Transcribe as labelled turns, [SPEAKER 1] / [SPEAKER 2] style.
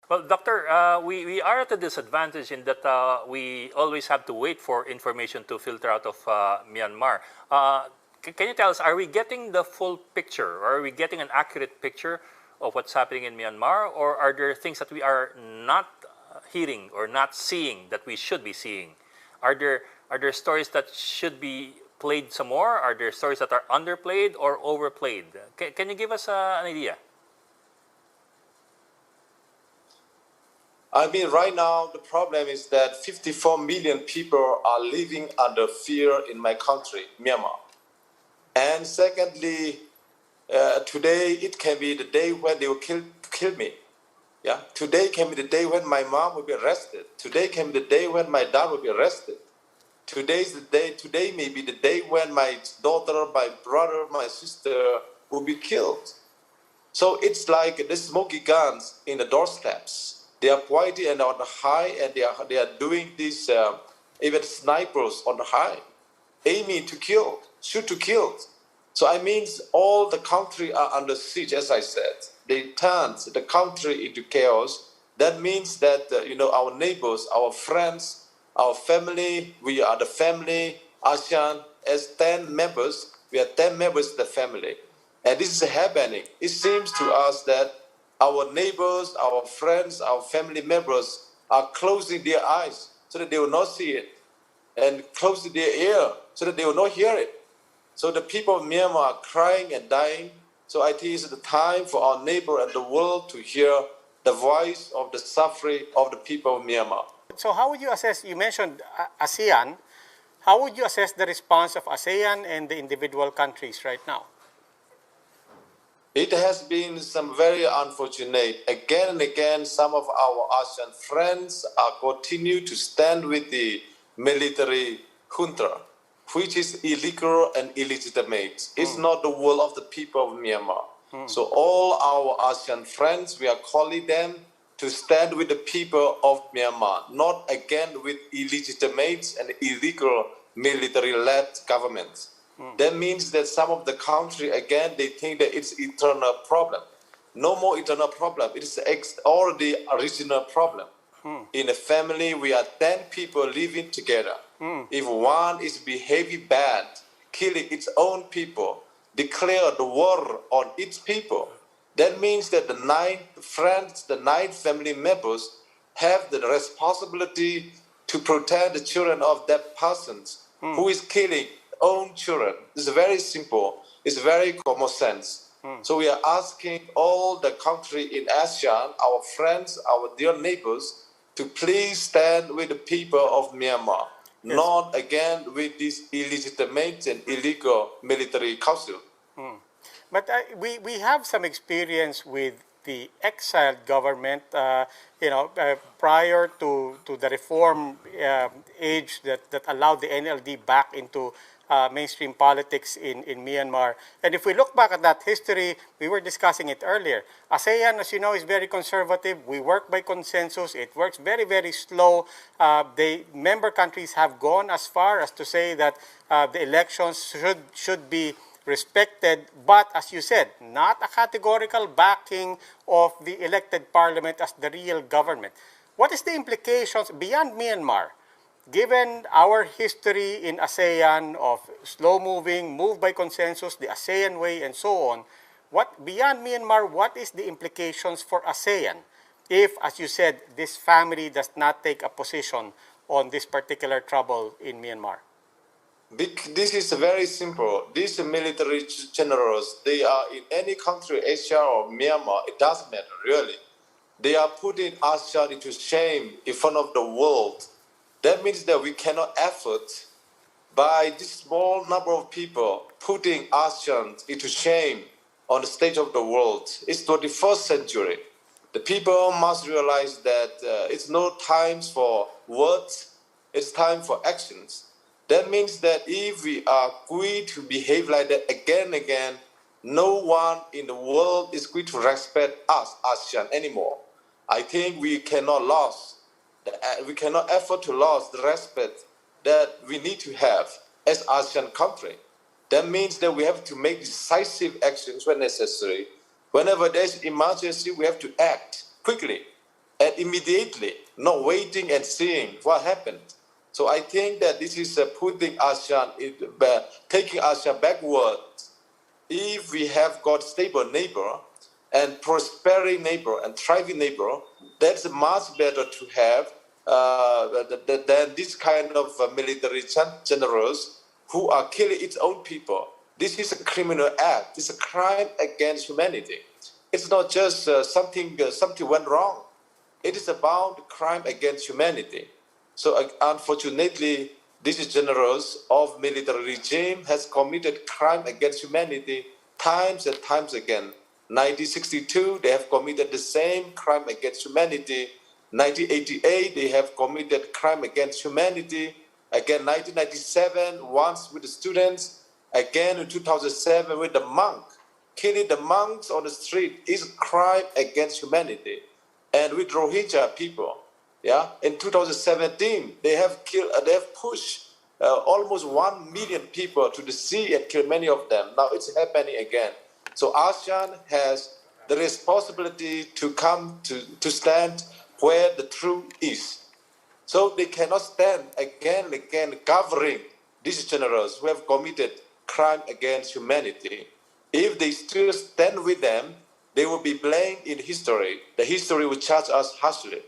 [SPEAKER 1] Well, Doctor, we are at a disadvantage in that we always have to wait for information to filter out of Myanmar. Can you tell us, are we getting the full picture, or are we getting an accurate picture of what's happening in Myanmar, or are there things that we are not hearing or not seeing that we should be seeing? Are there stories that should be played some more? Are there stories that are underplayed or overplayed? Can you give us an idea?
[SPEAKER 2] I mean, right now, the problem is that 54 million people are living under fear in my country, Myanmar. And secondly, today it can be the day when they will kill me. Yeah, today can be the day when my mom will be arrested. Today can be the day when my dad will be arrested. Today's the day. Today may be the day when my daughter, my brother, my sister will be killed. So it's like the smoky guns in the doorsteps. They are pointing and on the high, and they are doing this. Even snipers on the high, aiming to kill, shoot to kill. So I mean, all the country are under siege. As I said, they turned the country into chaos. That means that our neighbors, our friends, our family. We are the family. ASEAN as 10 members. We are 10 members of the family. And this is happening. It seems to us that our neighbors, our friends, our family members are closing their eyes so that they will not see it, and closing their ear so that they will not hear it. So the people of Myanmar are crying and dying. So I think it's the time for our neighbor and the world to hear the voice of the suffering of the people of Myanmar.
[SPEAKER 3] So how would you assess, you mentioned ASEAN, how would you assess the response of ASEAN and the individual countries right now?
[SPEAKER 2] It has been some very unfortunate. Again and again, some of our ASEAN friends are continue to stand with the military junta, which is illegal and illegitimate. It's not the will of the people of Myanmar. So all our ASEAN friends, we are calling them to stand with the people of Myanmar, not again with illegitimate and illegal military-led governments. That means that some of the country, again, they think that it's eternal problem. No more eternal problem. It is already original problem. In a family, we are 10 people living together. If one is behaving bad, killing its own people, declare the war on its people, that means that the 9 friends, the 9 family members have the responsibility to protect the children of that person who is killing own children. It's very simple. It's very common sense. So we are asking all the country in ASEAN, our friends, our dear neighbors, to please stand with the people of Myanmar, not again with this illegitimate and illegal military council.
[SPEAKER 3] But we have some experience with the exiled government, prior to the reform age that allowed the NLD back into mainstream politics in Myanmar. And if we look back at that history, we were discussing it earlier. ASEAN, as you know, is very conservative. We work by consensus. It works very, very slow. The member countries have gone as far as to say that the elections should be respected, but as you said, not a categorical backing of the elected parliament as the real government. What is the implications beyond Myanmar, given our history in ASEAN of slow-moving, move by consensus, the ASEAN way, and so on? What beyond Myanmar, what is the implications for ASEAN if, as you said, this family does not take a position on this particular trouble in Myanmar?
[SPEAKER 2] This is very simple. These military generals, they are in any country, Asia or Myanmar, it doesn't matter, really. They are putting ASEAN into shame in front of the world. That means that we cannot afford, by this small number of people, putting ASEAN into shame on the stage of the world. It's 21st century. The people must realize that it's no time for words, it's time for actions. That means that if we are going to behave like that again and again, no one in the world is going to respect us, ASEAN, anymore. I think we cannot afford to lose the respect that we need to have as ASEAN country. That means that we have to make decisive actions when necessary. Whenever there's emergency, we have to act quickly. immediately, not waiting and seeing what happened. So I think that this is putting ASEAN, taking ASEAN backward. If we have got stable neighbor and prospering neighbor and thriving neighbor, that's much better to have than this kind of military generals who are killing its own people. This is a criminal act. It's a crime against humanity. It's not just something went wrong. It is about crime against humanity. So unfortunately, these generals of military regime has committed crime against humanity times and times again. 1962, they have committed the same crime against humanity. 1988, they have committed crime against humanity. Again, 1997, once with the students. Again, in 2007, with the monk. Killing the monks on the street is crime against humanity. And with Rohingya people, yeah, in 2017, they have pushed almost 1 million people to the sea and killed many of them. Now it's happening again. So ASEAN has the responsibility to come to stand where the truth is. So they cannot stand again and again covering these generals who have committed crime against humanity. If they still stand with them, they will be blamed in history. The history will judge us harshly.